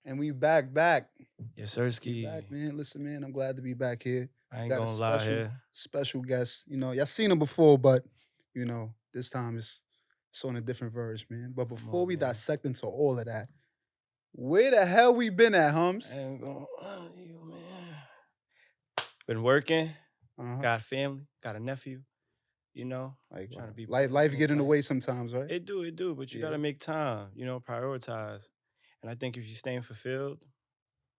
And we back. Yes, We Sirski. back, man. Listen, man, I'm glad to be back here. I ain't Got a gonna lie special, here. special guest. Y'all seen him before, but this time it's on a different version, man. But Come before on, we man. dissect into all of that, where the hell we been at, I Hums? ain't gonna lie to you, man. Been working, Uh-huh. got a family, got a nephew, Like trying to be life present in get in the life. way sometimes, right? It do, but you Yeah. gotta make time, prioritize. And I think if you're staying fulfilled,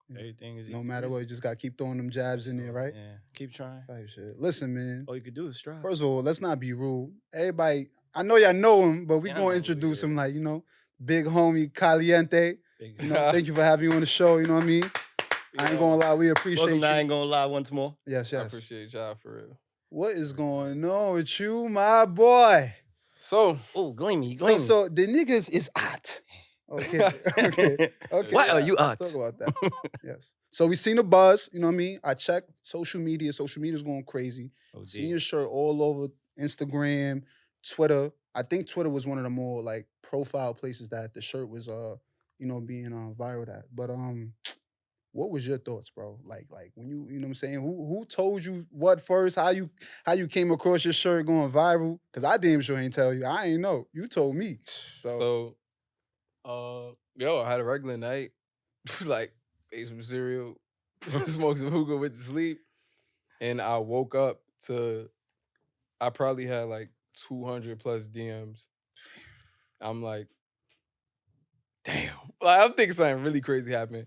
Yeah. everything is No easy matter what, breezy. you just gotta keep throwing them jabs in there, So, right? yeah, keep trying. Type shit. Listen, man. All you could do is strive. First of all, let's not be rude. Everybody, I know y'all know him, but we Yeah, I gonna know who he introduce is. him like, big homie Caliente. Big- Thank you for having you on the show, you know what I mean? I ain't gonna lie, we appreciate Welcome to I you. Ain't Gonna Lie once more. Yes. I appreciate y'all for real. What is going on with you, my boy? So, Oh, gleamy. So the niggas is hot. Okay. Why are you Let's hot? talk about that. Yes. So we seen the buzz, you know what I mean? I checked social media. Social media's going crazy. Oh, Seen your shirt all over Instagram, Twitter. I think Twitter was one of the more like profile places that the shirt was being viral at. But what was your thoughts, bro? Like when you know what I'm saying? Who told you what first? How you came across your shirt going viral? Cause I damn sure ain't tell you. I ain't know. You told me. So I had a regular night, like ate some cereal, smoked some hookah, went to sleep, and I woke up to, I probably had like 200 plus DMs. I'm like, damn, like I'm thinking something really crazy happened.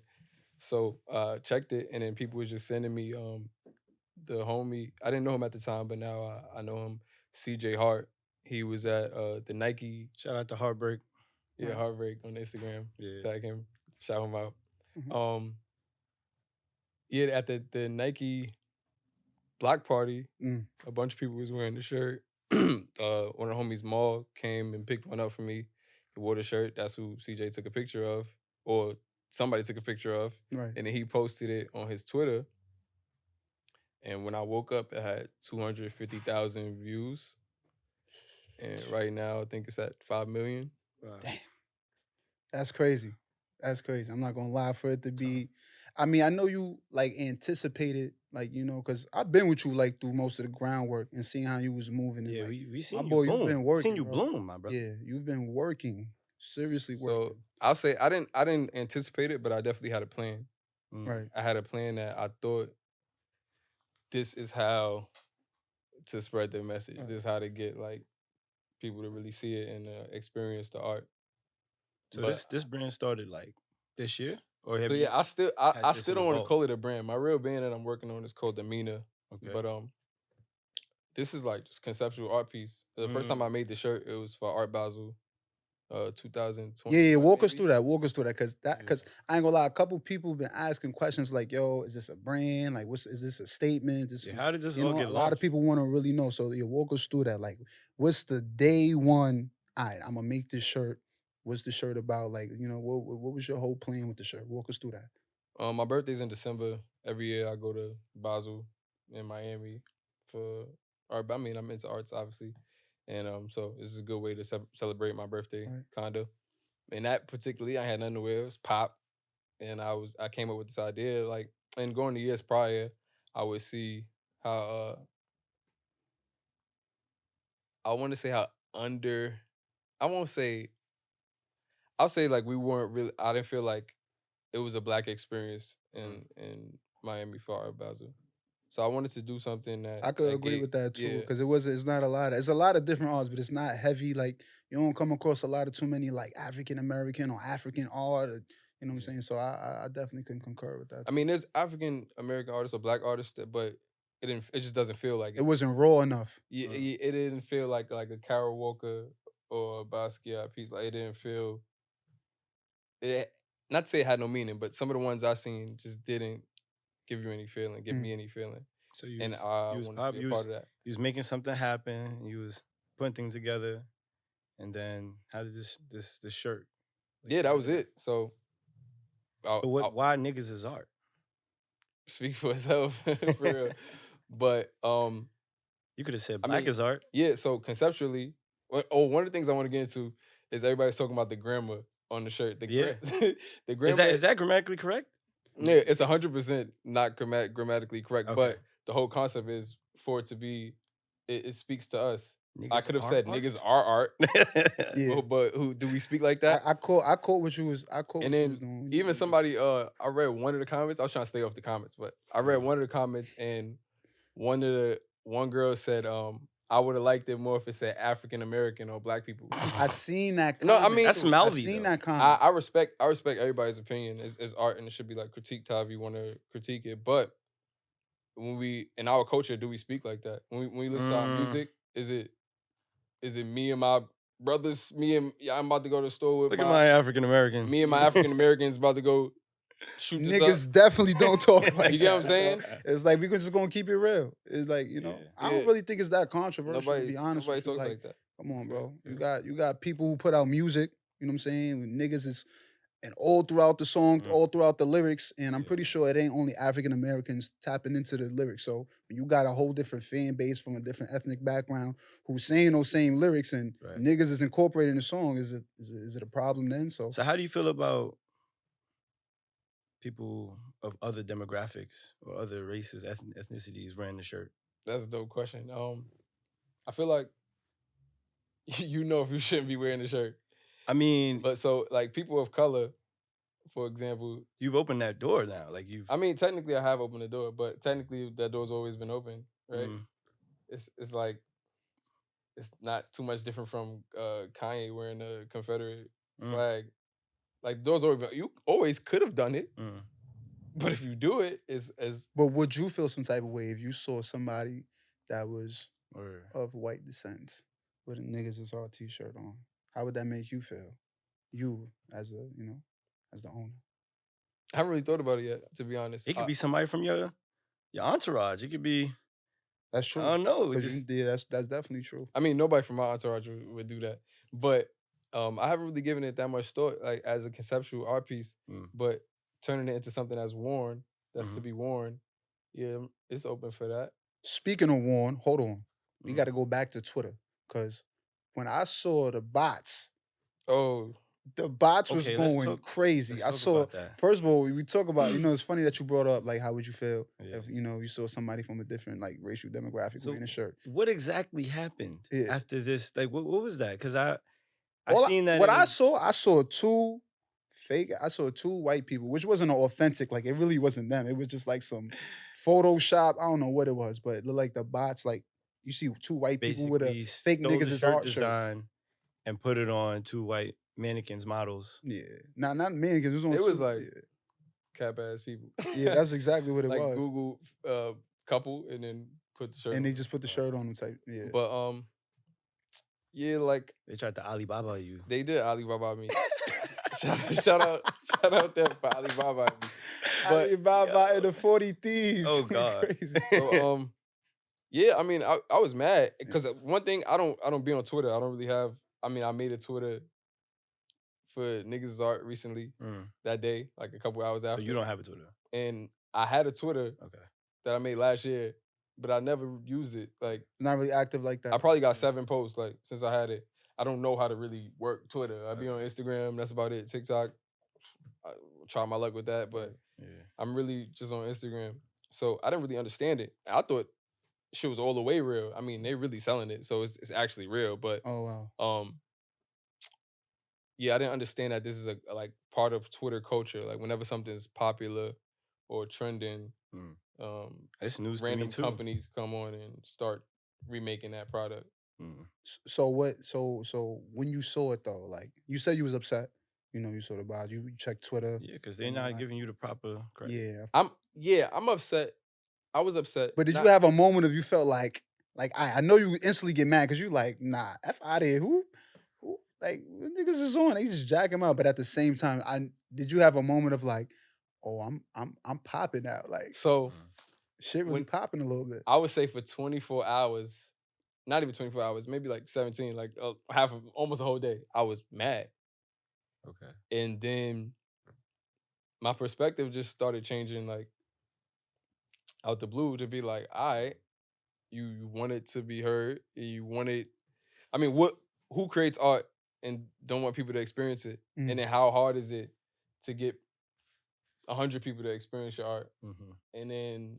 So checked it, and then people was just sending me the homie. I didn't know him at the time, but now I know him. CJ Hart. He was at the Nike. Shout out to Heartbreak. Yeah, Right. Heartbreak on Instagram. Yeah. Tag him, shout him out. Mhm. Yeah, at the Nike block party, Mm. a bunch of people was wearing the shirt. One of the homies, Maul, came and picked one up for me. He wore the shirt. That's who CJ took a picture of, or somebody took a picture of, Right. and then he posted it on his Twitter. And when I woke up, it had 250,000 views. And right now, I think it's at 5 million. Wow. Damn. That's crazy. That's crazy. I'm not gonna lie for it to be. I mean, I know you like anticipated, like, because I've been with you like through most of the groundwork and seeing how you was moving and Yeah, like we my seen you boy, you've boom. been We seen working, you bro. bloom, my brother. Yeah, you've been working. Seriously So working. I'll say I didn't anticipate it, but I definitely had a plan. Right. I had a plan that I thought this is how to spread the message. Right. This is how to get like people to really see it and experience the art. So But this brand started like this year, or have so you yeah, had I this still in don't want to evolve? call it a brand. My real band that I'm working on is called Demeanor. Okay. But this is like just conceptual art piece. The first time I made the shirt, it was for Art Basel, 2020. Yeah, walk us maybe. through that. Walk us through that, cause Yeah. I ain't gonna lie, a couple people been asking questions like, "Yo, is this a brand? Like, is this a statement?" Yeah, how did this all a get lot of launched? people want to really know. So, yeah, walk us through that. Like, what's the day one? All right, I'm gonna make this shirt. What's the shirt about? Like, what was your whole plan with the shirt? Walk us through that. My birthday's in December. Every year I go to Basel in Miami for art. I mean, I'm into arts, obviously. And so this is a good way to celebrate my birthday, Right. kinda. And that particularly, I had nothing to wear. It was pop. And I came up with this idea, like, and going the years prior, I would see how I want to say how under I won't say I'll say like we weren't really I didn't feel like it was a black experience in Miami for Art Basel. So I wanted to do something I could that agree gave with that too, yeah. because it's not a lot. It's a lot of different arts, but it's not heavy. Like you don't come across a lot of too many like African American or African art. You know what I'm saying? So I definitely can concur with that I too. mean, there's African American artists or black artists, but it just doesn't feel like It it. wasn't raw enough. It didn't feel like a Carol Walker or a Basquiat piece. Like it didn't feel it. Not to say it had no meaning, but some of the ones I seen just didn't give you any feeling, give me any feeling, So and I you was wanted to pop, be a part of that. you was making something happen. You was putting things together, and then how did this shirt? Like, Yeah, that how was did it. So I'll why niggas is art? speak for itself for real. But You could have said I black mean, is art. yeah. So conceptually, one of the things I want to get into is everybody's talking about the grammar. on the shirt. Yeah. The grammar Is that grammatically correct? yeah, it's 100% not grammatically correct, Okay. but the whole concept is for it to be it speaks to us. I Niggas could have are said art? niggas are art, Yeah. but who do we speak like that? I caught what you was And then doing. even somebody I read one of the comments. I was trying to stay off the comments, but I read Mhm. one of the comments and one girl said I would have liked it more if it said African American or black people. I seen that No, comment. I mean That's too. I mouthy, seen though. that comment. I respect everybody's opinion as art and it should be like critiqued however you want to critique it. But when we in our culture, do we speak like that? When we listen to our music, is it me and my brothers, I'm about to go to the store with Look at my African American. me and my African Americans about to go shoot this up. Niggas definitely don't talk like You get what I'm that, saying? bro. It's like we just gonna keep it real. It's like, Yeah. I don't Yeah. really think it's that controversial, to be honest Nobody with you. talks Like, like that. come on, bro. Yeah. You got people who put out music, you know what I'm saying? Niggas is and all throughout the song, Mm. all throughout the lyrics. And I'm pretty Yeah. sure it ain't only African Americans tapping into the lyrics. So you got a whole different fan base from a different ethnic background who's saying those same lyrics and Right. niggas is incorporating the song. Is it a problem then? So So how do you feel about people of other demographics or other races, ethnicities wearing the shirt? That's a dope question. I feel like you know if you shouldn't be wearing the shirt. I mean, But so like people of color, for example, you've opened that door now. Like I mean technically I have opened the door, but technically that door's always been open, right? Mm. It's like it's not too much different from Kanye wearing a Confederate flag. Like doors always been, you always could have done it, Mm. but if you do it, it's as but would you feel some type of way if you saw somebody that was Or of white descent with a niggas is all t-shirt on? How would that make you feel? You as the, as the owner. I haven't really thought about it yet, to be honest. it could be somebody from your entourage. It could be, That's true. I don't know. 'Cause Just, that's definitely true. I mean, nobody from my entourage would do that. But I haven't really given it that much thought, like as a conceptual art piece. Mm. But turning it into something that's worn, that's to Mhm. be worn, yeah, it's open for that. Speaking of Warren, hold on. We Mm. got to go back to Twitter because when I saw the bots, Oh, the bots was Okay, let's going talk- crazy. let's I talk saw. about that. First of all, we talk about. It's funny that you brought up like how would you feel Yeah. if you saw somebody from a different like racial demographic So wearing a shirt. what exactly happened Yeah. after this? Like, what was that? Because I All seen that. what it I was- saw, I saw two fake. I saw two white people, which wasn't authentic. Like it really wasn't them. It was just like some Photoshop. I don't know what it was, but it looked like the bots. Like you see two white people with a basically fake stole niggas the is shirt art shirt. design and put it on two white mannequins models. Yeah, not me because it was on. it was two- like yeah. cap ass people. Yeah, that's exactly what it like was. Google couple and then put the shirt. And on they them. just put the shirt on them type. Yeah. But yeah, like They tried to Alibaba you. they did Alibaba me. shout out them for Alibaba me. But Alibaba and the 40 thieves. Oh, went God. crazy. so yeah, I mean I was mad because one thing I don't be on Twitter. I don't really have. I mean I made a Twitter for niggas art recently that day, like a couple hours after. So you don't have a Twitter. And I had a Twitter Okay. that I made last year, but I never used it. Like Not really active like that. I probably got 7 posts like since I had it. I don't know how to really work Twitter. I be on Instagram, that's about it. TikTok, I try my luck with that, but Yeah. I'm really just on Instagram. So I didn't really understand it. I thought shit was all the way real. I mean, they really selling it, so it's actually real. But Oh wow. yeah, I didn't understand that this is a like part of Twitter culture. Like whenever something's popular or trending, It's news to me random too. companies come on and start remaking that product. So what? So when you saw it though, like you said, you was upset. You saw the bots. You checked Twitter. Yeah, because they're and not like- giving you the proper credit. Yeah. I'm upset. I was upset. But did Not- you have a moment of you felt like I know you instantly get mad because you like nah f out of here who like what niggas is on they just jack him out, but at the same time did you have a moment of like oh I'm popping out like So shit really popping a little bit. I would say for 24 hours, not even 24 hours, maybe like 17, like half of almost a whole day, I was mad. Okay. And then my perspective just started changing like out the blue to be like, all right, you want it to be heard. You want it. I mean, who creates art and don't want people to experience it. Mm. And then how hard is it to get 100 people to experience your art? Mhm. And then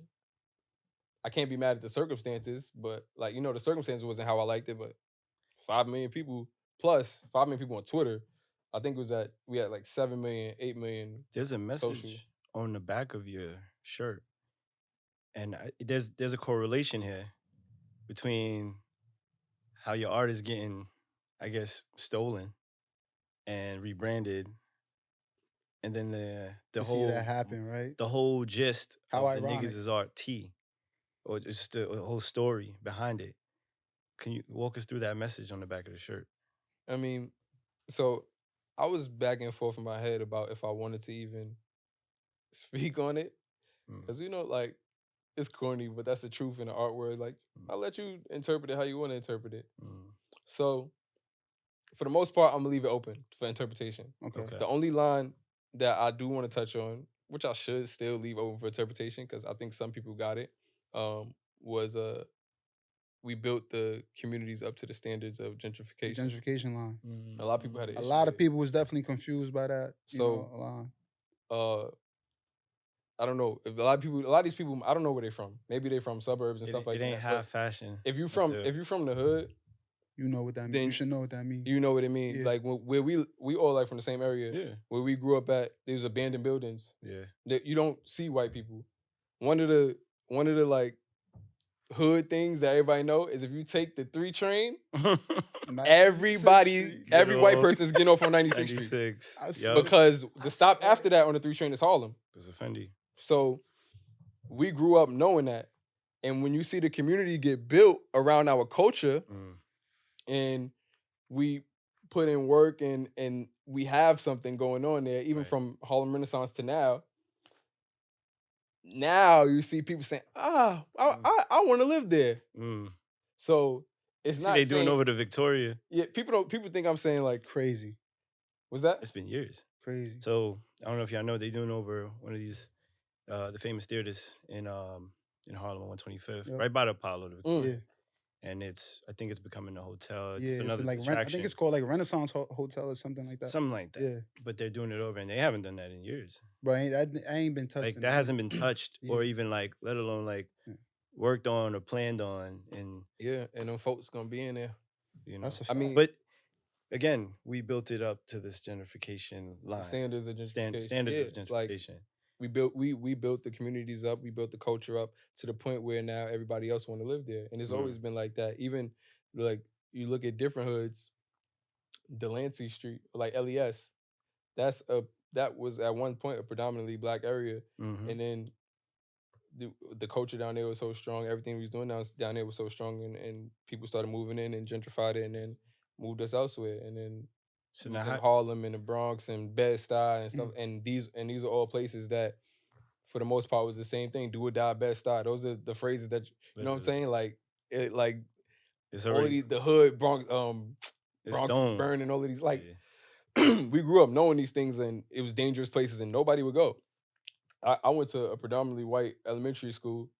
I can't be mad at the circumstances, but like, you know, the circumstances wasn't how I liked it, but 5 million people plus 5 million people on Twitter. I think it was we had like 7 million, 8 million There's a social. message on the back of your shirt, and there's a correlation here between how your art is getting, I guess, stolen and rebranded, and then the To see whole that happen, right? the whole gist How of the ironic. niggas' art T, or just the whole story behind it. Can you walk us through that message on the back of the shirt? I mean, so I was back and forth in my head about if I wanted to even speak on it. Mm. Because, you know, like, it's corny, but that's the truth in the art world. Like, I'll let you interpret it how you want to interpret it. Mm. So, for the most part, I'm going to leave it open for interpretation. Okay. Okay. The only line that I do want to touch on, which I should still leave open for interpretation, because I think some people got it, was we built the communities up to the standards of The gentrification. gentrification line. A lot of people had an A issue lot with of it. people was definitely confused by that. So, Line. I don't know. If a lot of these people, I don't know where they're from. Maybe they're from suburbs and It, stuff like it that. ain't but high fashion. If you're until- from the hood, You know what that means. then You should know what that means. you know what it means. Yeah. Like where we all like from the same area. Yeah. Where we grew up at, there's abandoned buildings Yeah. that you don't see white people. One of the like hood things that everybody know is if you take the 3 train, every white person is getting off on 96th Street. 96. I Yup. swear. Because the stop after that on the 3 train is Harlem. There's a Fendi. So we grew up knowing that. And when you see the community get built around our culture, and we put in work and we have something going on there, even Right. from Harlem Renaissance to now you see people saying, I want to live there. Mm. So it's See, not they doing saying- over to Victoria. Yeah, people think I'm saying like, Crazy. was that? It's been years. Crazy. So I don't know if y'all know, they doing over one of these the famous theaters in Harlem on 125th, Yep. right by the Apollo, the Victoria. Yeah. And I think it's becoming a hotel. It's Yeah. It's another like I attraction. think it's called like Renaissance Hotel or something like that. Something like that. Yeah. But they're doing it over, and they haven't done that in years. Bro, I ain't been touched. Like in that a hasn't minute. been touched, Yeah. or even like, let alone like Yeah. worked on or planned on, and Yeah, and them folks gonna be in there. you know. That's a I mean, But again, we built it up to this gentrification line. standards of gentrification. Standards Yeah, of gentrification. like, we built the communities up, we built the culture up to the point where now everybody else want to live there, and it's always been like that. Even like you look at different hoods, Delancey Street, like LES, that was at one point a predominantly black area, Mhm. and then the culture down there was so strong. Everything we was doing down there was so strong, and people started moving in and gentrified it, and then moved us elsewhere, and then So we now was in how, Harlem and the Bronx and Bed-Stuy and stuff. And these are all places that, for the most part, was the same thing. Do or die, Bed-Stuy. Those are the phrases that you know what I'm saying. Like it's all of already the hood Bronx, it's Bronx is stone. burned and all of these. Like Yeah. we grew up knowing these things, and it was dangerous places, and nobody would go. I went to a predominantly white elementary school,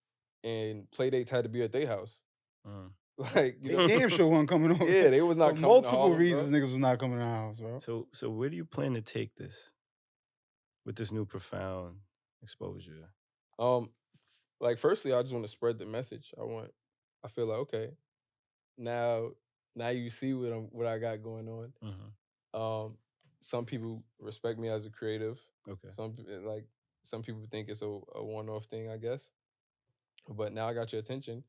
and play dates had to be at their house. Mm. Like They damn sure wasn't coming over. Yeah, they was not For coming to multiple Harlem, bro. reasons, niggas was not coming to the house, bro. So where do you plan to take this with this new profound exposure? Like firstly, I just want to spread the message. I feel like, okay, now you see what I got going on. Mhm. Some people respect me as a creative. Okay. Some people think it's a one-off thing, I guess. But now I got your attention,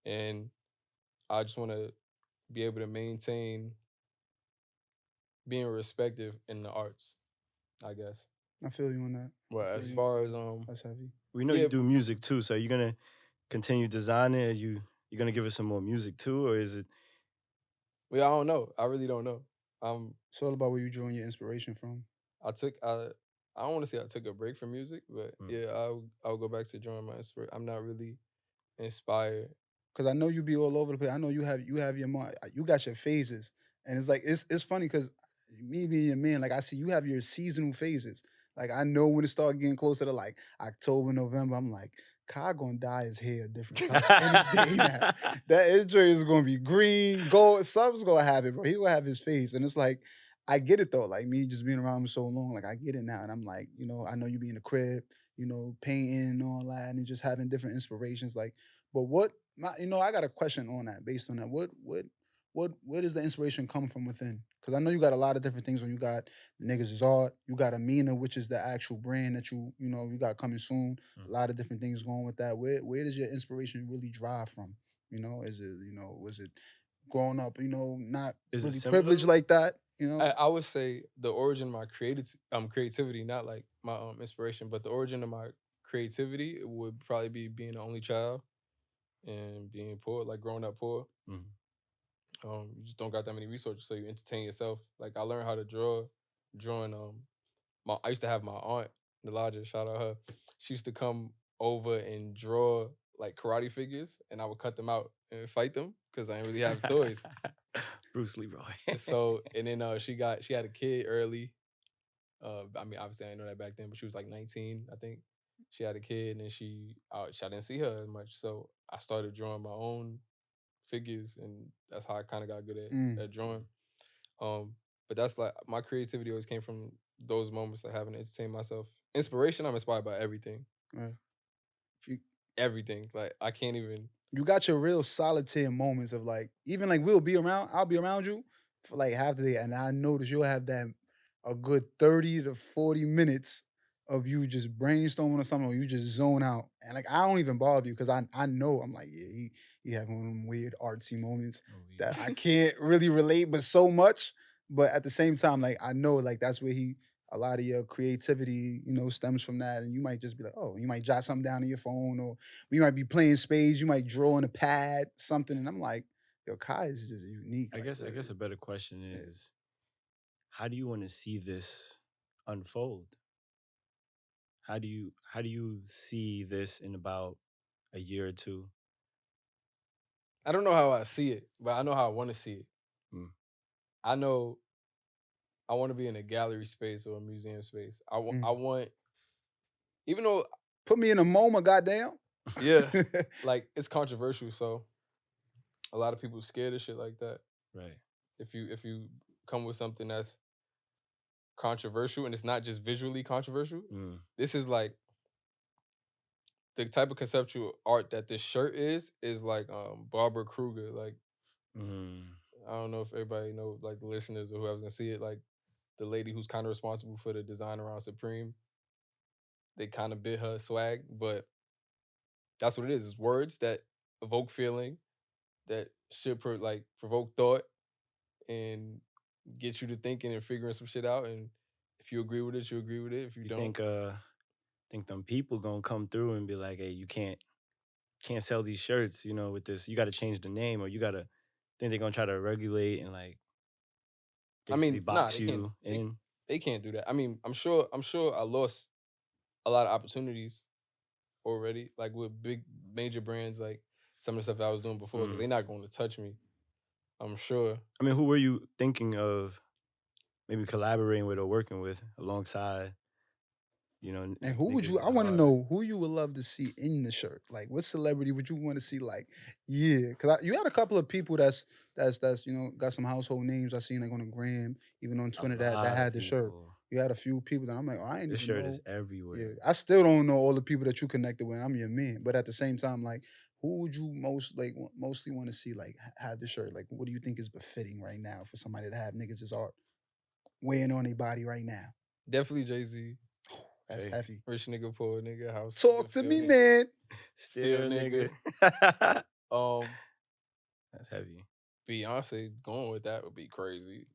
and I just want to be able to maintain being respected in the arts, I guess. I feel you on that. Well, I feel as you. far as That's heavy. We know Yeah. you do music too, so you're gonna continue designing. You're gonna give us some more music too, or is it? well, I don't know. I really don't know. It's all about where you drawing your inspiration from. I don't want to say I took a break from music, but yeah, I'll go back to drawing my inspiration. I'm not really inspired. Cause I know you be all over the place. I know you have you got your phases, and it's like it's funny because me being your man, like I see you have your seasonal phases. Like I know when it start getting closer to like October, November, I'm like, Kai gonna dye his hair a different color any day now. That his joint is gonna be green, gold, something's gonna happen, bro. He gonna have his face. And it's like, I get it though. Like me just being around him so long, like I get it now. And I'm like, I know you be in the crib, painting and all that, and just having different inspirations. Like, but I got a question on that, based on that. Where does the inspiration come from within? Because I know you got a lot of different things when you got Niggas is Art, you got Amina, which is the actual brand that you got coming soon. A lot of different things going with that. Where does your inspiration really drive from? Is it, was it growing up, not Is it really similar? privileged like that? I would say the origin of my creativity, not like my inspiration, but the origin of my creativity would probably be being the only child and being poor, like growing up poor. Mhm. You just don't got that many resources, so you entertain yourself. Like I learned how to drawing. I used to have my aunt, Nalaja, shout out her. She used to come over and draw like karate figures, and I would cut them out and fight them because I didn't really have toys. Bruce Leroy. So and then she had a kid early. I mean, obviously I didn't know that back then, but she was like 19, I think. She had a kid, and then I didn't see her as much, so I started drawing my own figures, and that's how I kind of got good at drawing. But that's like my creativity always came from those moments, like having to entertain myself. Inspiration, I'm inspired by everything. Right. Everything. Like I can't even. You got your real solitaire moments of like, even like I'll be around you for like half the day, and I notice you'll have that a good 30 to 40 minutes of you just brainstorming or something, or you just zone out. And like I don't even bother you because I know I'm like, yeah, he having one of them weird artsy moments that I can't really relate, but so much. But at the same time, like I know like that's where a lot of your creativity, stems from that. And you might just be like, oh, you might jot something down on your phone, or we might be playing spades, you might draw on a pad, something. And I'm like, yo, Kai is just unique. I guess a better question is, how do you want to see this unfold? How do you see this in about a year or two? I don't know how I see it, but I know how I want to see it. I know I want to be in a gallery space or a museum space. I want, even though put me in a MoMA, goddamn. Yeah, like it's controversial, so a lot of people scared of shit like that. Right. If you come with something that's controversial and it's not just visually controversial, this is like the type of conceptual art that this shirt is like Barbara Kruger. Like I don't know if everybody know, like the listeners or whoever's gonna see it, like the lady who's kind of responsible for the design around Supreme. They kind of bit her swag, but that's what it is. It's words that evoke feeling, that should provoke thought and get you to thinking and figuring some shit out. And if you agree with it, you agree with it. If you don't, think them people gonna come through and be like, hey, you can't sell these shirts, with this. You got to change the name, or you got to think they're gonna try to regulate and like basically box you in. They can't do that. I mean, I'm sure I lost a lot of opportunities already, like with big major brands, like some of the stuff I was doing before, because they're not going to touch me. I'm sure. I mean, who were you thinking of maybe collaborating with or working with alongside? And who would you? I want to know who you would love to see in the shirt. Like, what celebrity would you want to see? Like, yeah, because you had a couple of people that's got some household names. I seen like on the gram, even on Twitter that had the shirt. You had a few people that I'm like, oh, I ain't this even shirt know. is everywhere. Yeah, I still don't know all the people that you connected with. I'm your man, but at the same time, like, who would you mostly want to see like have the shirt? Like, what do you think is befitting right now for somebody to have Niggas is Art weighing on their body right now? Definitely Jay-Z. That's heavy. Rich nigga, poor nigga, house. Talk to me, man. Still nigga. That's heavy. Beyonce going with that would be crazy.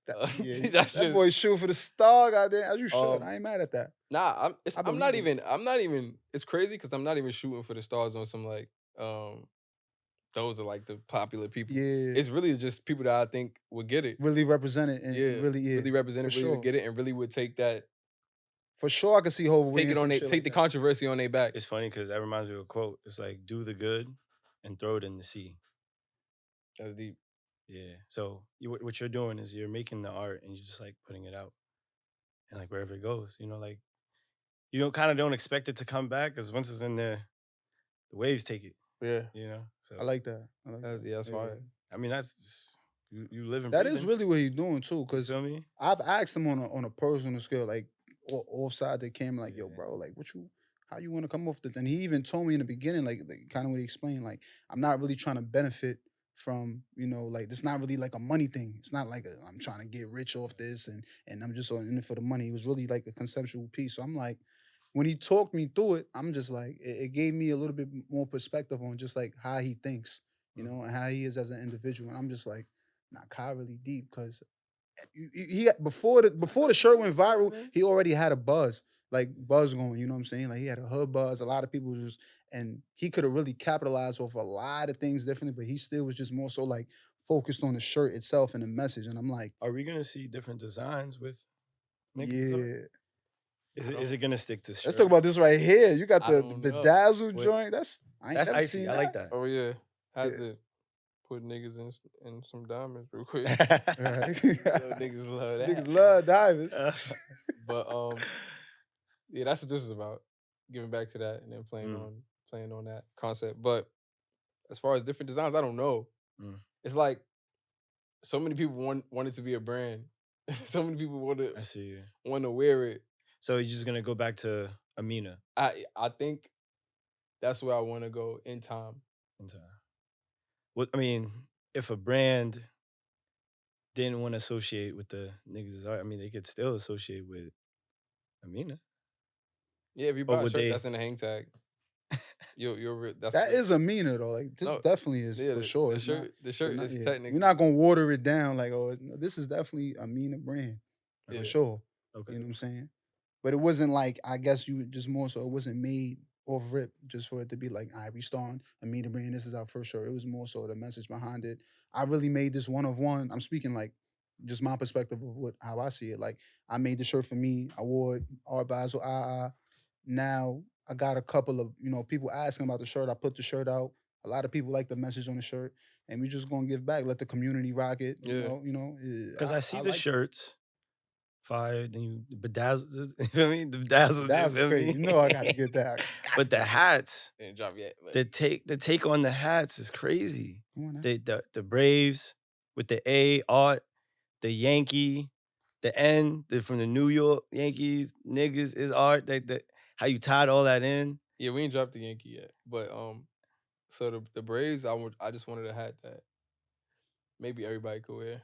That boy shoot for the star, goddamn. As you should. I ain't mad at that. Nah, I'm not even. It's crazy because I'm not even shooting for the stars on some like those are like the popular people. Yeah, it's really just people that I think would get it. Really represent it, and really represent it. Really would get it, and really would take that. For sure, I can see Hov take it on they take the controversy on their back. It's funny because that reminds me of a quote. It's like, do the good and throw it in the sea. That's deep. Yeah. So what you're doing is you're making the art and you're just like putting it out, and like wherever it goes, like you kind of don't expect it to come back because once it's in there, the waves take it. Yeah, You know, so I like that. I like that. that's fire. I mean that's just, you live and That breathing. is really what he's doing too, You because feel me? I've asked him on a personal scale, like offside the camera, like, yo, Yeah. bro, like, how you want to come off this? And he even told me in the beginning, like kind of what he explained, like, I'm not really trying to benefit from, like, it's not really like a money thing. It's not like I'm trying to get rich off this and I'm just in it for the money. It was really like a conceptual piece. So I'm like, when he talked me through it, I'm just like, it gave me a little bit more perspective on just like how he thinks, and how he is as an individual. And I'm just like, nah, Kai really deep, because before the shirt went viral, he already had a buzz going. You know what I'm saying? Like, he had a hood buzz. A lot of people just, and he could have really capitalized off a lot of things differently, but he still was just more so like focused on the shirt itself and the message. And I'm like, Are we gonna see different designs with niggas? yeah. Is it gonna stick to shirts? Let's talk about this right here. You got I the don't know. bedazzled What- joint. I ain't That's never icy. seen I like that. Oh yeah, had Yeah. to put niggas in some diamonds real quick. Right. Niggas love that. Niggas love diamonds. But yeah, that's what this is about. Giving back to that and then playing on that concept. But as far as different designs, I don't know. It's like so many people want it to be a brand. So many people I see. want to wear it. So you're just gonna go back to Amina I think that's where I want to go in time. What I mean, if a brand didn't want to associate with the niggas' art, I mean, they could still associate with Amina. Yeah, if you Or buy a would shirt they- that's in the hang tag, that's That is Amina though. Like, this No, definitely is for sure. The It's shirt, the shirt not- is yeah. technically. You're not gonna water it down like, oh, this is definitely Amina brand Yeah. for sure. Okay. You know what I'm saying? But it wasn't like, I guess you just more so, it wasn't made off rip just for it to be like, all right, we starting Amina brand. This is our first shirt. It was more so the message behind it. I really made this one of one. I'm speaking like just my perspective of how I see it. Like, I made the shirt for me. I wore it, Art Basel, Now I got a couple of people asking about the shirt. I put the shirt out. A lot of people like the message on the shirt, and we just gonna give back. Let the community rock it. Yeah. Because I see the like it. shirts. Fire, then you bedazzle. You feel me? The bedazzle. That You was feel crazy. me? You know I gotta get that. But the hats, Didn't drop yet. But the take on the hats is crazy. Come on now. The Braves with the A art, the Yankee, the N from the New York Yankees niggas is art. How you tied all that in. yeah, we ain't dropped the Yankee yet. But so the Braves, I just wanted a hat that maybe everybody could wear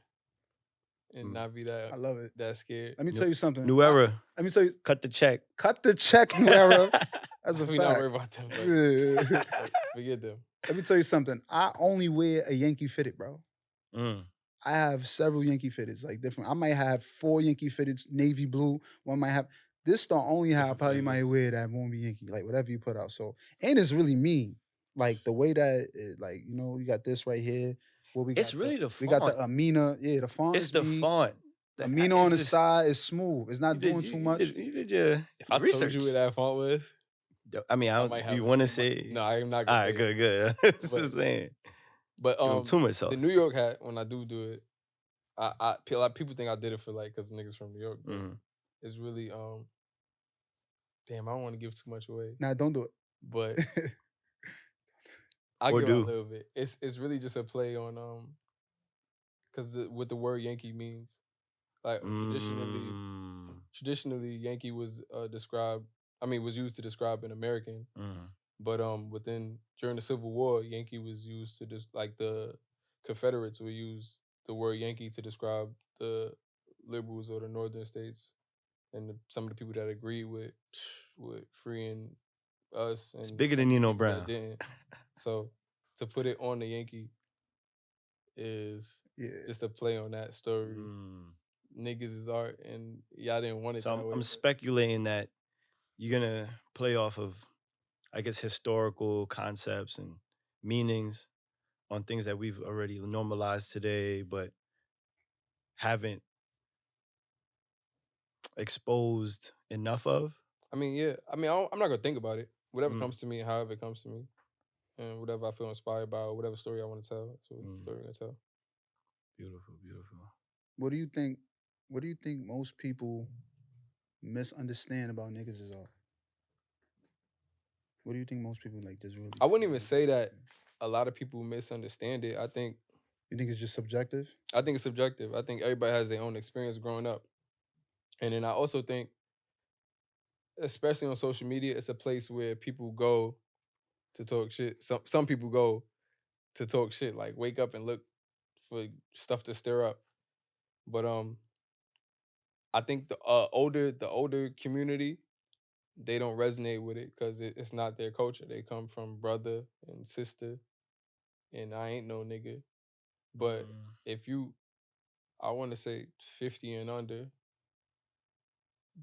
and not be I love it. that scared. Let me tell you something. New era. Let me tell you. Cut the check. Cut the check, New Era. That's a We not fact. worried about them. But, Yeah. like, forget them. Let me tell you something. I only wear a Yankee fitted, bro. I have several Yankee fitteds, like different. I might have 4 Yankee fitteds, navy blue. One might have. This the only hat I Different probably might flavors. wear that won't be Yankee, like whatever you put out. So, and it's really mean, like the way that, you got this right here. What we got? It's really the We got font. the Amina. Yeah, the font. It's is the mean. font. Amina on the side is smooth. It's not doing too much. You did your If I research. told you what that font was, I mean, I might do have you it want to in my- say? No, I'm not All gonna right, say it. good. That's But- what I'm saying. But You know, too much sauce. the New York hat, when I do it, people think I did it for like because niggas from New York. But it's really damn, I don't want to give too much away, Nah, don't do it. but I Or give it a do. little bit. It's really just a play on because what the word Yankee means. Like traditionally Yankee was described. I mean, was used to describe an American. But during the Civil War, Yankee was used to just like the Confederates would use the word Yankee to describe the liberals or the northern states and some of the people that agreed with freeing us. And It's bigger than some of the Nino people that Brown. didn't. So to put it on the Yankee is just a play on that story. Niggas is art, and y'all didn't want it So that way. I'm speculating that you're gonna play off of, I guess, historical concepts and meanings on things that we've already normalized today, but haven't exposed enough of. I mean, yeah. I mean, I'm not gonna think about it. Whatever comes to me, however it comes to me, and whatever I feel inspired by, or whatever story I want to tell, that's what story I'm gonna tell. Beautiful, beautiful. What do you think? What do you think most people misunderstand about niggas' art? What do you think most people like? There's really. I wouldn't even say that a lot of people misunderstand it. You think it's just subjective? I think it's subjective. I think everybody has their own experience growing up. And then I also think, especially on social media, it's a place where people go to talk shit. Some people go to talk shit, like wake up and look for stuff to stir up. But I think the older community, they don't resonate with it because it's not their culture. They come from brother and sister, and I ain't no nigga. But if you, I want to say 50 and under,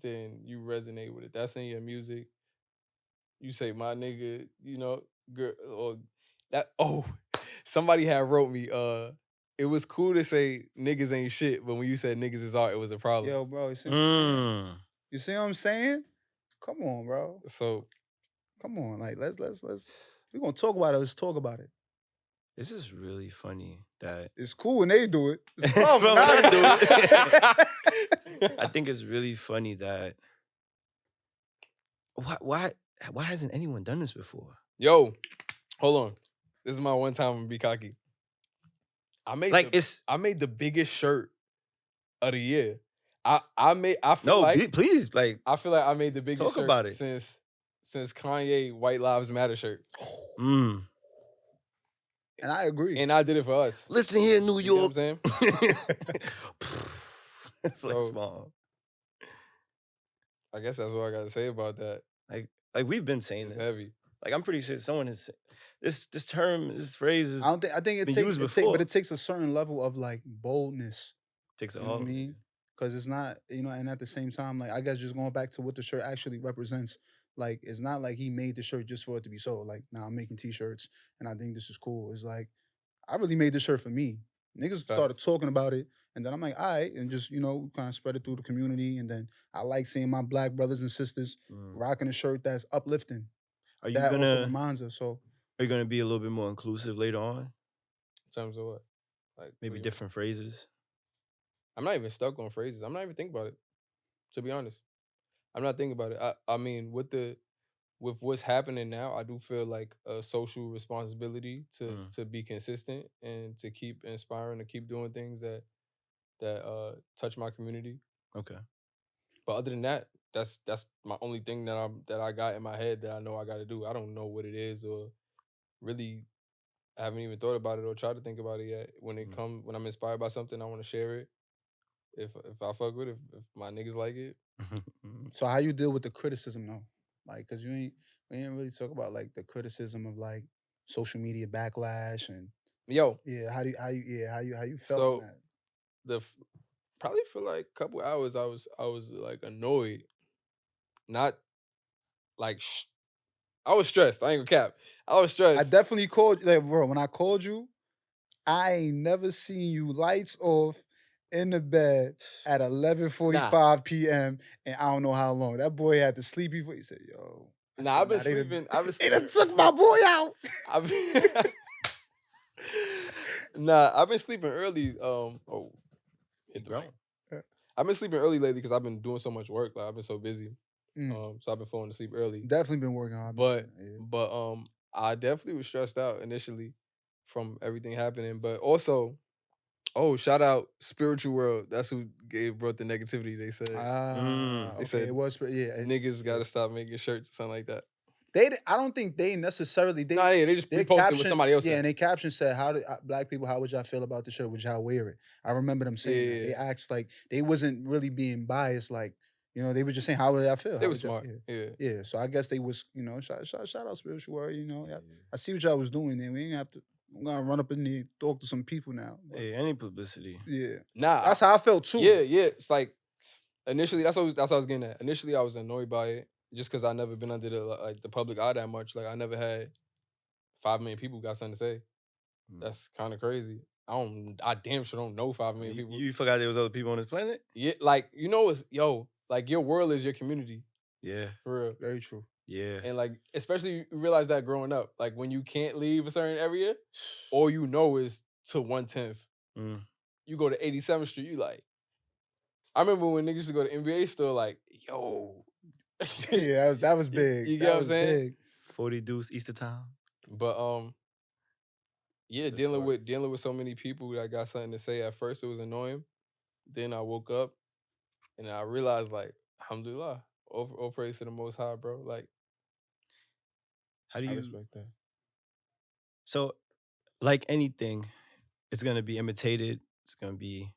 then you resonate with it. That's in your music. You say my nigga, girl, or that. Oh, somebody had wrote me. It was cool to say niggas ain't shit, but when you said niggas is art, it was a problem. Yo, bro, you see what I'm saying? You see what I'm saying? Come on, bro. So come on, like let's. We're gonna talk about it. Let's talk about it. This is really funny that it's cool when they do it. It's a problem when when I do it. I think it's really funny that why hasn't anyone done this before? Yo, hold on. This is my one time I'm gonna be cocky. I made the biggest shirt of the year. I feel like please, like I feel like I made the biggest talk shirt about it. since Kanye White Lives Matter shirt. And I agree. And I did it for us. Listen here, New York. You know what I'm saying? Flex small. I guess that's what I gotta say about that. Like we've been saying it's this. Heavy. Like I'm pretty sure someone has this term, this phrase is. I think it been takes used before. but it takes a certain level of like boldness. Takes you know what I mean? Because it's not, and at the same time, like I guess just going back to what the shirt actually represents, like it's not like he made the shirt just for it to be sold. Like, now I'm making t-shirts and I think this is cool. It's like I really made this shirt for me. Niggas started talking about it, and then I'm like, all right, and just kind of spread it through the community. And then I like seeing my black brothers and sisters rocking a shirt that's uplifting. Are you that gonna also reminds us? So are you gonna be a little bit more inclusive later on? In terms of what? Like maybe different phrases. I'm not even stuck on phrases. I'm not even thinking about it. To be honest, I'm not thinking about it. I mean, with what's happening now, I do feel like a social responsibility to be consistent and to keep inspiring, to keep doing things that touch my community. Okay. But other than that, that's my only thing that I got in my head that I know I got to do. I don't know what it is, or really I haven't even thought about it or tried to think about it yet. When I'm inspired by something, I want to share it. If I fuck with it, if my niggas like it. So how you deal with the criticism though? Like, cause we ain't really talk about like the criticism of like social media backlash and how you felt So that? Probably for like a couple hours I was like annoyed. Not like I was stressed. I ain't gonna cap. I was stressed. I definitely called, like, bro, when I called you, I ain't never seen you lights off in the bed at 11:45 p.m. and I don't know how long. That boy had to sleep before. He said, yo. I've been sleeping. They done took my boy out. I've been sleeping early. Hit the ground. I've been sleeping early lately because I've been doing so much work. Like I've been so busy. So I've been falling asleep early. Definitely been working hard. But I definitely was stressed out initially from everything happening. But also, shout out Spiritual World. That's who brought the negativity. They said. They said it was niggas got to stop making shirts or something like that. I don't think they necessarily. They just reposted what somebody else said. Yeah, and they caption said, "How did black people? How would y'all feel about the shirt? Would y'all wear it?" I remember them saying that. They asked like they wasn't really being biased. Like they were just saying, "How would y'all feel?" They were smart. Yeah. So I guess they was shout out Spiritual World. I see what y'all was doing there. We ain't have to. I'm gonna run up in there, talk to some people now. Hey, any publicity. Yeah. Nah, that's how I felt too. Yeah. It's like initially that's what I was getting at. Initially, I was annoyed by it. Just because I never been under the public eye that much. Like I never had 5 million people got something to say. That's kind of crazy. I damn sure don't know 5 million people. You forgot there was other people on this planet? Yeah, like like your world is your community. Yeah. For real. Very true. Yeah. And like especially you realize that growing up. Like when you can't leave a certain area, all you know is to 110th. You go to 87th Street, you like. I remember when niggas used to go to NBA store, like, yo. Yeah, that was big. You get what I'm saying? Big. 40 Deuce, Easter Town. But yeah, It's a dealing story. with so many people that got something to say. At first, it was annoying. Then I woke up and I realized, like, alhamdulillah, all praise to the Most High, bro. Like, How do I you? respect that. So, like anything, it's gonna be imitated. It's gonna be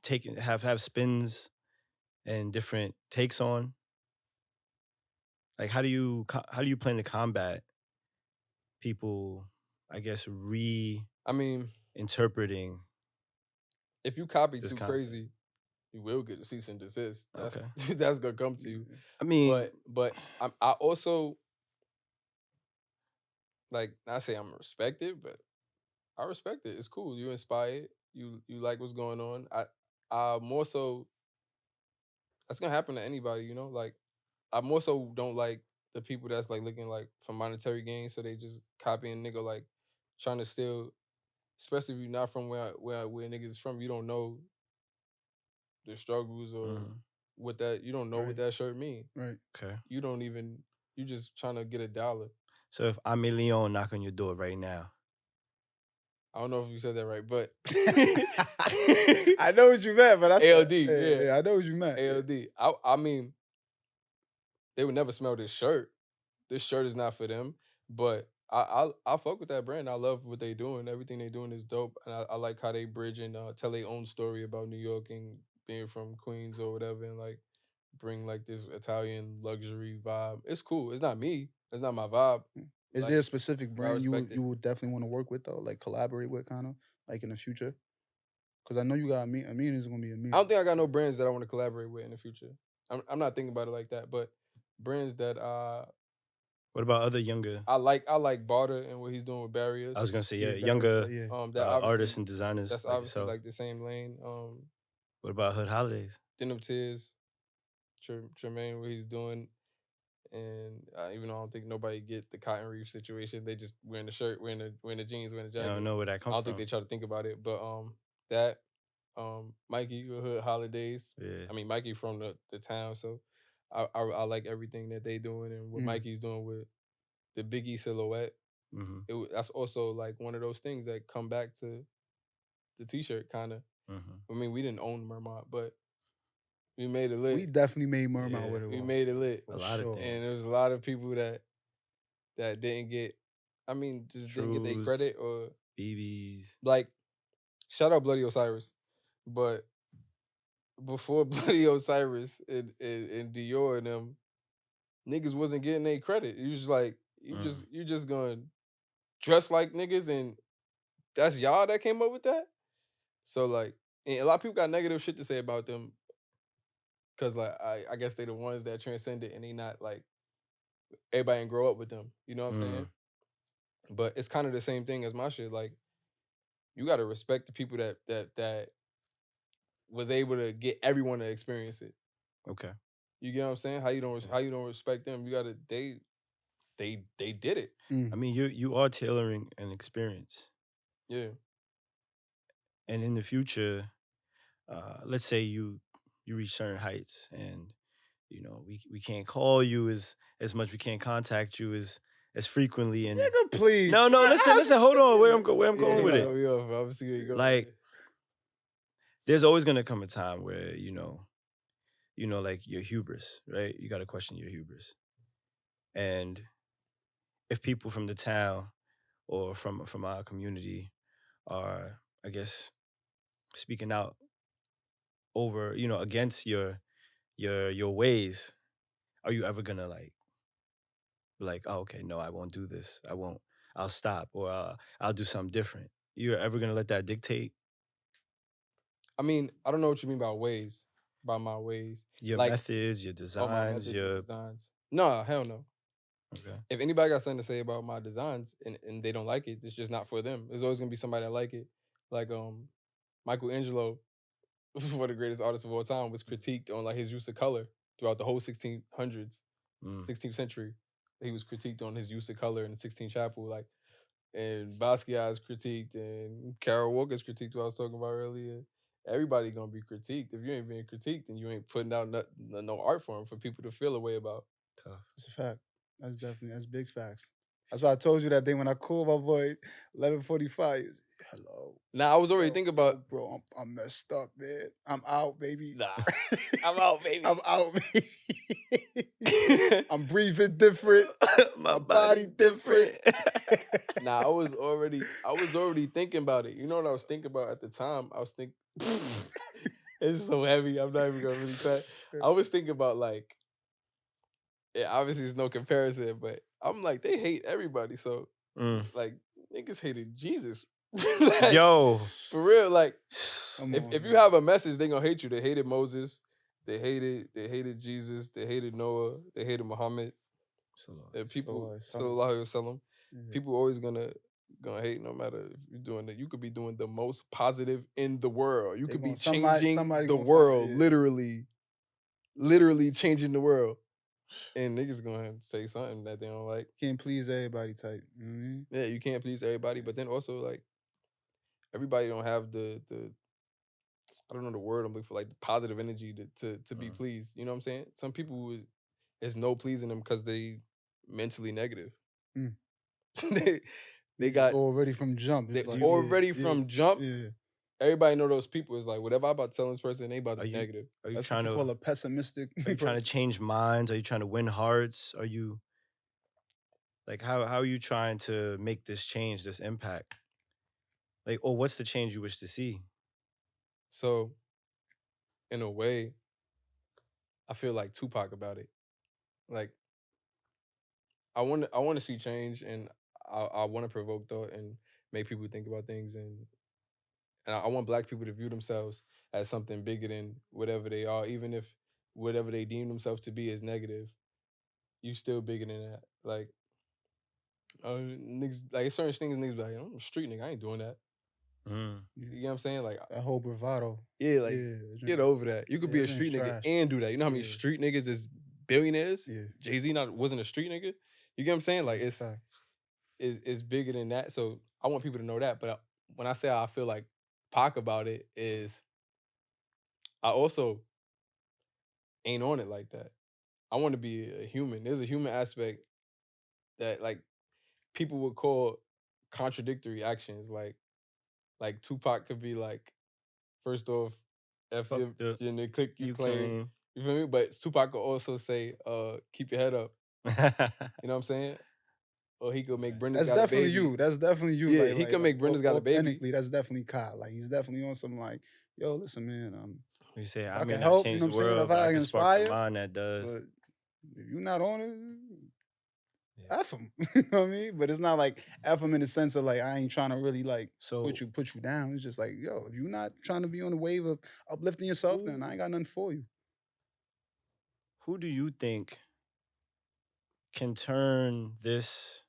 taken have spins and different takes on. Like, how do you plan to combat people? I guess I mean, reinterpreting if you copy this too concept. crazy, you will get a cease and desist. That's Okay. that's gonna come to you. I mean, But I also like not say I'm respected, but I respect it. It's cool. You inspired. You like what's going on. I more so that's gonna happen to anybody, you know. Like I more so don't like the people that's like looking like for monetary gain, so they just copying nigga like trying to steal. Especially if you're not from where niggas from, you don't know the struggles or mhm, what that you don't know what Right. that shirt mean. Right. okay. You don't even you just trying to get $1. So if I'm a Leon knock on your door right now, I don't know if you said that right, but I know what you meant, but I said, ALD, yeah, yeah, I know what you meant. Yeah. ALD. I mean, they would never smell this shirt. This shirt is not for them, but I fuck with that brand. I love what they doing. Everything they doing is dope, and I like how they bridge and tell their own story about New York and being from Queens or whatever, and like bring like this Italian luxury vibe. It's cool. It's not me. It's not my vibe. Is there Like, a specific but I brand respect it. you would definitely want to work with though, like collaborate with, kind of like in the future? Because I know you got Amin. Amin is gonna be I don't Amin. think I got no brands that I want to collaborate with in the future. I'm not thinking about it like that, but brands that what about other younger? I like Barter and what he's doing with I Barriers. was gonna say, yeah, Yeah, Barry's younger like, yeah. That obviously artists and designers that's like obviously yourself. like the same lane. What about Hood Holidays? Denim Tears, Tremaine, what he's doing, and even though I don't think nobody get the cotton reef situation, they just wearing the shirt, wearing the jeans, wearing the I jacket. don't know where that I come don't think from. they try to think about it, but that Mikey with Hood Holidays. Yeah. I mean Mikey from the town, so I like everything that they doing and what Mm. Mikey's doing with the Biggie silhouette. Mm-hmm. That's also like one of those things that come back to the t-shirt kind of. Mm-hmm. I mean, we didn't own Mermont, but we made it We lit. definitely made Mermount Yeah, with it. We Well, made it lit, for a lot of sure. things. and there was a lot of people that didn't get. I mean, just didn't get their Trues, credit or BBs. like. Shout out Bloody Osiris, but before Bloody Osiris and Dior and them niggas wasn't getting their credit. You just like you just gonna dress like niggas and that's y'all that came up with that. So like, and a lot of people got negative shit to say about them because like I guess they the ones that transcended and they not like everybody didn't grow up with them. You know what I'm saying? But it's kind of the same thing as my shit. Like you gotta respect the people that was able to get everyone to experience it. Okay. You get what I'm saying? How you don't respect them? You gotta they did it. Mm. I mean, you are tailoring an experience, Yeah. and in the future, let's say you reach certain heights, and we can't call you as much, we can't contact you as frequently, and Nigga, please. no, listen, hold on, where I'm going with it. We off. Obviously, we go. Like, there's always gonna come a time where like your hubris, right? You got to question your hubris, and if people from the town or from our community are, I guess, speaking out over, against your ways, are you ever gonna like, oh, okay, no, I won't do this. I'll stop, or I'll do something different. You're ever gonna let that dictate I mean, I don't know what you mean by ways, by my ways. your Like, methods, your oh, my designs, methods and your designs. No, hell no. okay. If anybody got something to say about my designs and they don't like it, it's just not for them. There's always gonna be somebody that like it. Like Michelangelo, one of the greatest artists of all time, was critiqued on like his use of color throughout the whole 1600s, 16th century. He was critiqued on his use of color in the 16th chapel, like, and Basquiat's critiqued and Carol Walker's critiqued, what I was talking about earlier. everybody gonna be critiqued. If you ain't being critiqued, then you ain't putting out no art form for people to feel a way about. Tough. It's a fact. That's big facts. That's why I told you that day when I called my boy 11:45. Hello. Now I was already Yo, thinking yo, about bro, I'm messed up, man. I'm out, baby. nah. I'm out, baby. I'm out, baby. I'm breathing different. My body different. Nah, I was already thinking about it. You know what I was thinking about at the time? I was thinking it's so heavy. I'm not even gonna really say. I was thinking about like, yeah, obviously there's no comparison, but I'm like, they hate everybody. So like niggas hated Jesus. Like, Yo, for real, like Come on, if you man. have a message, they gonna hate you. They hated Moses, they hated Jesus, they hated Noah, they hated Muhammad. People sallallahu alaihi wasallam. People always gonna hate no matter if you're doing it. You could be doing the most positive in the world. You They could be gon- somebody changing the gonna find world, it. literally changing the world. And niggas gonna say something that they don't like. Can't please everybody type. You know what I mean? Yeah, you can't please everybody, but then also like everybody don't have the I don't know the word I'm looking for, like the positive energy to be pleased. You know what I'm saying? Some people there's no pleasing them because they mentally negative. Mm. they got already from jump. they It's like, already from jump. Yeah. Everybody know those people. It's like whatever I about to tell this person, they about to Are be you negative. are you That's trying what you to call a pessimistic. are you trying to change minds? Are you trying to win hearts? Are you like how are you trying to make this change, this impact? Like, or what's the change you wish to see? So, in a way, I feel like Tupac about it. Like, I want to see change, and I want to provoke thought and make people think about things, and I want Black people to view themselves as something bigger than whatever they are, even if whatever they deem themselves to be is negative. You still bigger than that. Like, niggas, like certain things, niggas be like, I'm a street nigga. I ain't doing that. You know what I'm saying? Like that whole bravado. yeah, like get over that. You could be a that street thing's nigga trash. and do that. You know how many street niggas is billionaires? Yeah. Jay-Z wasn't a street nigga. You get what I'm saying? Like That's a fact. it's bigger than that. So I want people to know that. But when I say how I feel like Pac about it is, I also ain't on it like that. I want to be a human. There's a human aspect that like people would call contradictory actions. Like Tupac could be like, first off, F Fuck your the click you claim. claim. You feel me? But Tupac could also say, keep your head up. You know what I'm saying? Or he could make Brenda's That's got a definitely baby. you. That's definitely you. Yeah, like, he could make Brenda's got a baby. Authentically, that's definitely Kyle. Like he's definitely on some like, yo, listen, man. You say If I I may can not help, change you know the what I'm saying? world, If but I I can can spark the inspire, mind that does. but if you're not on it, F him. You know what I mean? But it's not like F him in the sense of like I ain't trying to really like So put you down. It's just like, yo, if you're not trying to be on the wave of uplifting yourself, then I ain't got nothing for you. who do you think can turn this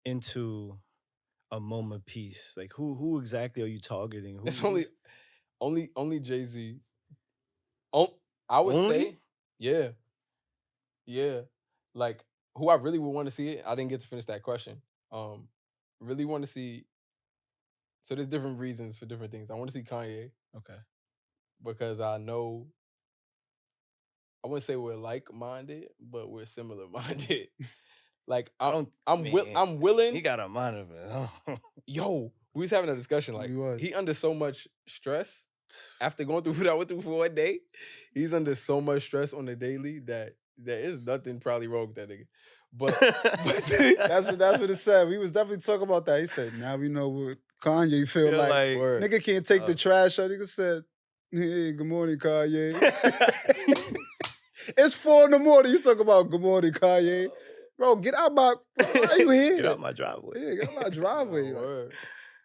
into a moment piece? Like who exactly are you targeting? It's who's- only Jay-Z. Oh, I would Only? say, yeah. Yeah. Like who I really would want to see it. I didn't get to finish that question. Really want to see. So there's different reasons for different things. I want to see Kanye Okay. because I know I wouldn't say we're like-minded, but we're similar-minded. Like I'm willing. He got a mind of it. Yo, we was having a discussion. Like he under so much stress after going through what I went through for one day. He's under so much stress on the daily that there is nothing probably wrong with that nigga. But that's what it said. We was definitely talking about that. He said, now we know what Kanye feel like. Word. Nigga can't take the trash out. Nigga said, hey, good morning, Kanye. It's 4 a.m. You talk about good morning, Kanye. Bro, get out my why you here? Get out my driveway. Yeah, get out my driveway. No, like, word.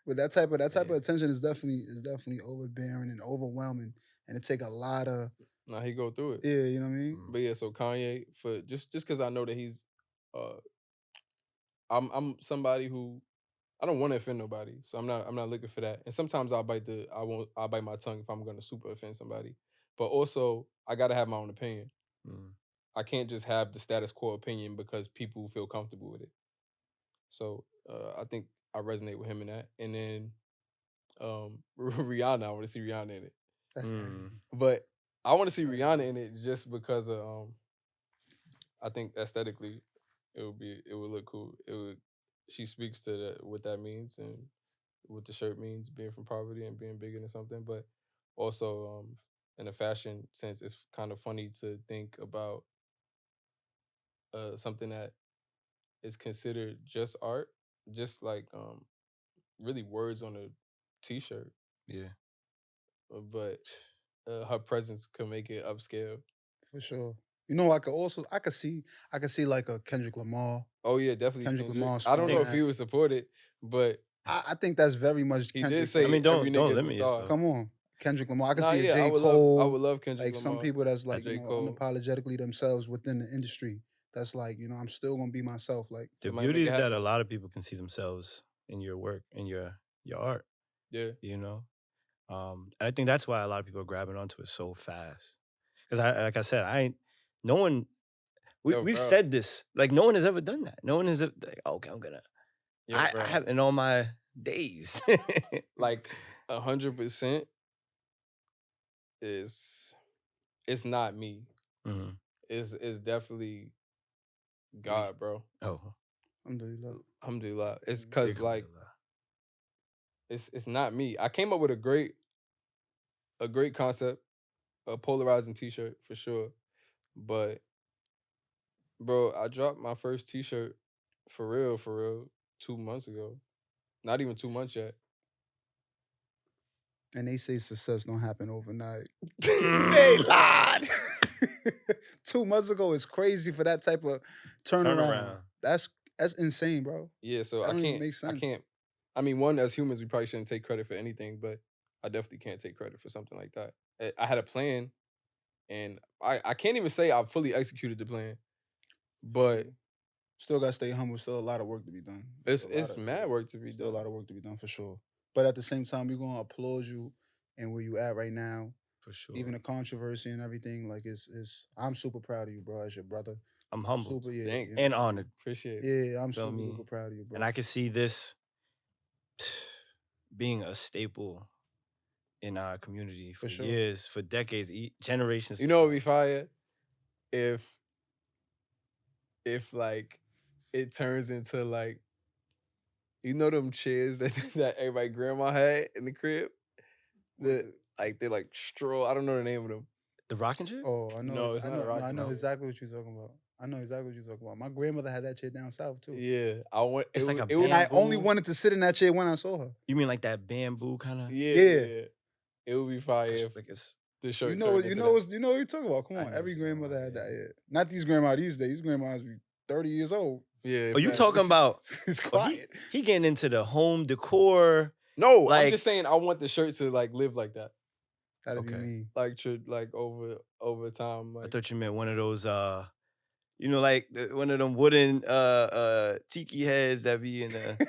but that type of attention is definitely overbearing and overwhelming. And it take a lot of Nah, he go through it. Yeah, you know what I mean? But yeah, so Kanye, for just because I know that he's I'm somebody who I don't want to offend nobody. So I'm not looking for that. And sometimes I'll bite my tongue if I'm gonna super offend somebody. But also I gotta have my own opinion. I can't just have the status quo opinion because people feel comfortable with it. So I think I resonate with him in that. And then Rihanna, I want to see Rihanna in it. That's Mm. But I want to see Rihanna in it just because of I think aesthetically it would look cool. She speaks to what that means and what the shirt means, being from poverty and being bigger than something. But also in a fashion sense, it's kind of funny to think about something that is considered just art, just like really words on a t-shirt, Yeah. but her presence could make it upscale. for sure. You know, I could see like a Kendrick Lamar. Oh yeah, definitely Kendrick Kendrick. Lamar I don't know sporting if he that. would support it, but I think that's very much he did Kendrick. I say mean, every don't nigga's a limit star. yourself. Come on, Kendrick Lamar. I can Nah, see a yeah, J. I Cole, would love Kendrick like some Lamar, people that's a like, J. Cole. unapologetically themselves within the industry. That's like, I'm still gonna be myself. Like, The Somebody beauty make it is that a happen. lot of people can see themselves in your work, in your art. Yeah, You know, and I think that's why a lot of people are grabbing onto it so fast. Because like I said, I ain't no one. yo, We've bro, said this. Like no one has ever done that. No one has like, okay, I'm gonna. yo, I bro, have in all my days. like 100% is it's not me. Mhm. It's definitely What do you- God, bro. Oh, alhamdulillah. Alhamdulillah. It's Mm. cause like alhamdulillah. it's not me. I came up with a great concept, a polarizing t-shirt for sure. But bro, I dropped my first t-shirt for real, 2 months ago. Not even 2 months yet. And they say success don't happen overnight. Mm. They lied. 2 months ago is crazy for that type of turnaround. Turnaround. That's insane, bro. Yeah, so That I don't even can't make sense. I mean, one, as humans, we probably shouldn't take credit for anything, but I definitely can't take credit for something like that. I had a plan, and I can't even say I fully executed the plan, but Still gotta stay humble. Still a lot of work to be done. it's mad work to be Still a done. lot of work to be done for sure. But at the same time, we're gonna applaud you and where you at right now. For sure. Even the controversy and everything, like it's I'm super proud of you, bro, as your brother. I'm humbled Super, yeah. Thank and honored. Appreciate it. Yeah, I'm Feel super me? duper proud of you, bro. And I can see this being a staple in our community for sure. years, for decades, generations. You to know come. what'd be fire? If like it turns into like them chairs that that everybody grandma had in the crib? They're like straw. I don't know the name of them. The rocking chair? Oh, I know. No, it's I not know. No, I rocking know chair. exactly what you're talking about. I know exactly what you're talking about. My grandmother had that chair down south too. Yeah, I want. It's like a it would, And I only bamboo. wanted to sit in that chair when I saw her. You mean like that bamboo kind of? yeah, Yeah. It would be fire if Like it's the shirt You know, turned you into know, that. you know what you're talking about. Come I on, know every what you're talking grandmother about, had that. yeah. Yeah. Not these grandmas these days. These grandmas be 30 years old. Yeah. Oh, you facts. talking about? It's Oh, quiet. he getting into the home decor. No, I'm like- just saying I want the shirt to like live like that. That'd be Okay. me. Like over time. I Like thought you meant one of those, like one of them wooden tiki heads that be in the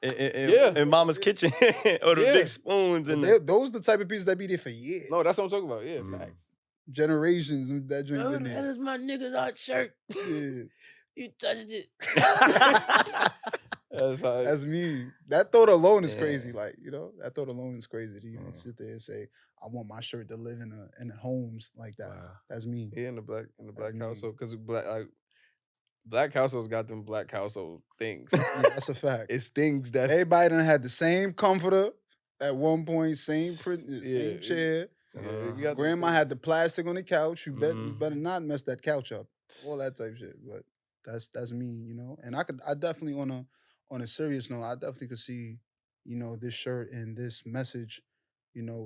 Yeah. in Mama's kitchen, or the Yeah. big spoons and Those the type of pieces that be there for years. no, that's what I'm talking about. Yeah, Mm. facts. generations. That joint been there. That is my nigga's art shirt. Yeah. You touched it. That's how. That's me. That thought alone is Yeah. crazy. Like, that thought alone is crazy to even Yeah. sit there and say, I want my shirt to live in homes like that. Wow. That's me. Yeah, in the black me. household, because black households got them black household things. Yeah, that's a fact. It's things that's Everybody done had the same comforter at one point, same print, same chair. we got them Grandma had the things. plastic on the couch. You Mhm. better not mess that couch up. All that type of shit. But that's me, And I definitely on a serious note, I definitely could see, this shirt and this message,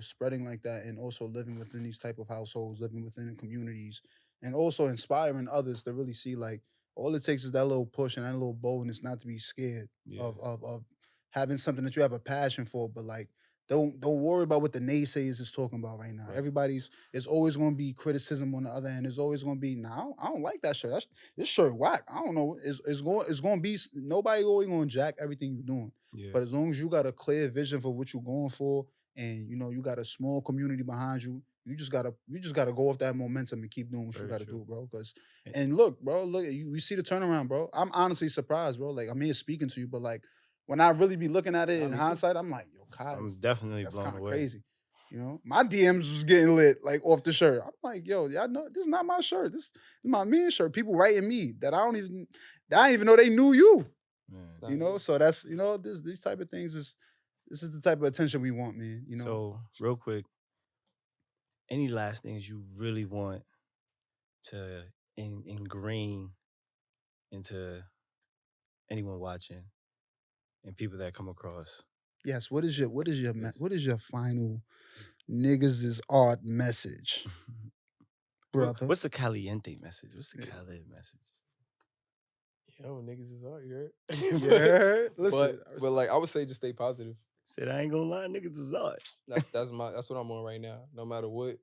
spreading like that, and also living within these type of households, living within the communities, and also inspiring others to really see like all it takes is that little push and that little boldness, not to be scared Yeah. of having something that you have a passion for, but like don't worry about what the naysayers is talking about right now. Right. It's always going to be criticism on the other end. There's always going to be, I don't like that shirt. This shirt whack. I don't know. It's going to be, nobody always going to jack everything you're doing. Yeah. But as long as you got a clear vision for what you're going for, and you got a small community behind you, you just gotta go off that momentum and keep doing what you Very gotta true. do, bro. Yeah. And look, bro, we see the turnaround, bro. I'm honestly surprised, bro. Like, I'm here speaking to you, but like when I really be looking at it Nah, in me too. hindsight, I'm like, yo, Kai, I'm definitely that's blown kind of away. crazy. You know, my DMs was getting lit like off the shirt. I'm like, yo, y'all know this is not my shirt. This is my man's shirt. People writing me that I didn't even know they knew you. Man. You know, so that's these type of things this is the type of attention we want, man. You know, So real quick, any last things you really want to ingrain into anyone watching and people that come across? yes. What is your Yes. what is your final niggas is art message, brother? What's the caliente message? What's the Yeah. cali message? Yo, niggas is out here. You heard? Listen, but like I would say, just stay positive. Said I ain't gonna lie, niggas is art. That's what I'm on right now. No matter what.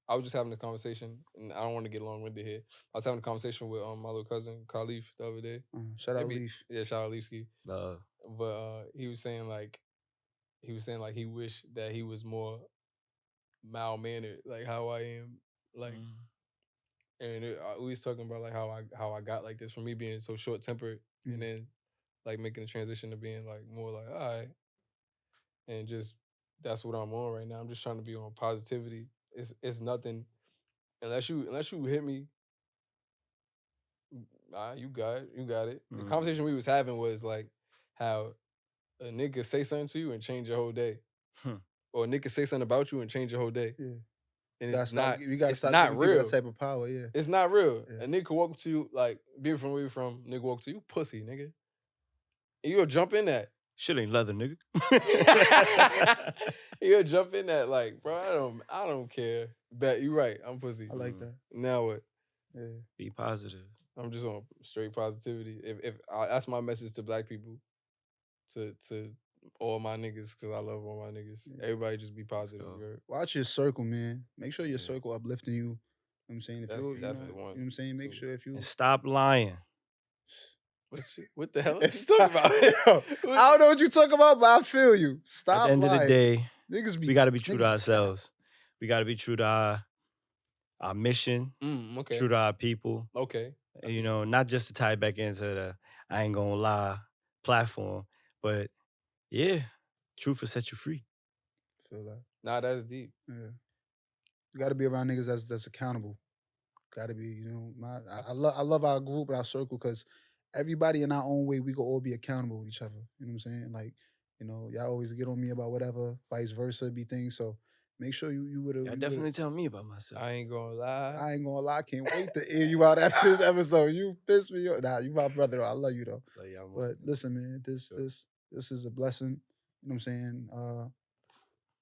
I was just having a conversation, and I don't want to get long-winded here. I was having a conversation with my little cousin Khalif the other day. shout out Leaf. Yeah, shout out Leafski. Love. But he was saying like he wished that he was more mild-mannered, like how I am, like. And we was talking about like how I got like this from me being so short-tempered, and then like making the transition to being like more like all right, and just that's what I'm on right now. I'm just trying to be on positivity. It's nothing unless you hit me. You got it. The conversation we was having was like how a nigga say something to you and change your whole day, or a nigga say something about you and change your whole day. Yeah. And it's not. You gotta it's stop not giving real. people that type of power. Yeah. It's not real. Yeah. A nigga could walk up to you like, be from where you from. Nigga walk to you, pussy, nigga. And you'll jump in that. Shit ain't leather, nigga. You'll jump in that like, bro. I don't care. Bet you right. I'm pussy. I like that. Now what? Yeah. Be positive. I'm just on straight positivity. If that's my message to black people, to all my niggas, because I love all my niggas. Yeah. Everybody just be positive. Watch your circle, man. Make sure your circle uplifting you. You know what I'm saying? If That's you, that's know, the one. You know what I'm saying? Make sure if you And stop lying. What the hell are you talking about? I don't know what you talking about, but I feel you. Stop At the end lying. of the day, niggas be, we got to be true to niggas ourselves. We got to be true to our mission, okay. true to our people. Okay. And, you know, not just to tie back into the I ain't gonna lie platform, but yeah, truth will set you free. Feel that. Nah, that's deep. Yeah. You got to be around niggas that's accountable. Got to be, you know, I love our group and our circle because everybody in our own way, we can all be accountable with each other. You know what I'm saying? Like, you know, y'all always get on me about whatever, vice versa, be things. So make sure you would have. Definitely tell me about myself. I ain't gonna lie. I can't wait to air you out after this episode. You pissed me off. Nah, you my brother though. I love you though. But listen, man, this is a blessing. You know what I'm saying?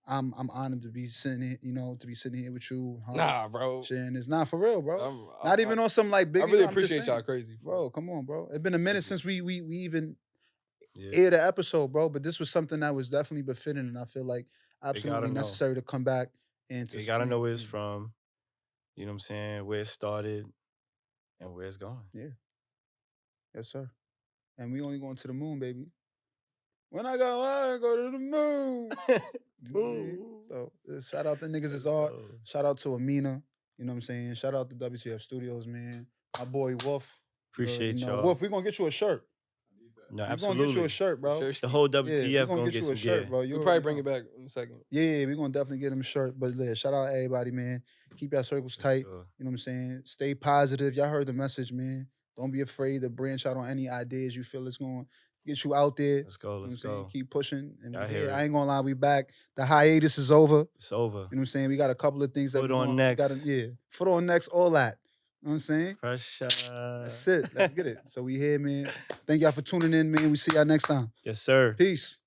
I'm honored to be sitting here, you know, here with you. Nah, bro. Sharing this. Nah, for real, bro. Not even on some like big. I really appreciate y'all crazy. Bro, come on, bro. It's been a minute since we even aired the episode, bro. But this was something that was definitely befitting, and I feel like absolutely necessary to come back and to. You gotta know where it's from. You know what I'm saying? Where it started and where it's going. Yeah. Yes, sir. And we only going to the moon, baby. When I go to the moon. So shout out to niggas is art. Shout out to Amina. You know what I'm saying? Shout out to WTF Studios, man. My boy Wolf. Appreciate y'all. Wolf, we gonna get you a shirt. No, we're absolutely. gonna get you a shirt, bro. The whole WTF gonna get you a shirt, bro. We'll probably bring it back in a second. Yeah, we're gonna definitely get him a shirt. But yeah, shout out to everybody, man. Keep your circles tight. You know what I'm saying? Stay positive. Y'all heard the message, man. Don't be afraid to branch out on any ideas you feel it's going to get you out there. Let's go. Let's go. Keep pushing. And I ain't gonna lie, we back. The hiatus is over. It's over. You know what I'm saying? We got a couple of things that Foot on next. Foot on next, all that. You know what I'm saying? Pressure. That's it. Let's get it. So we here, man. Thank y'all for tuning in, man. We see y'all next time. Yes, sir. Peace.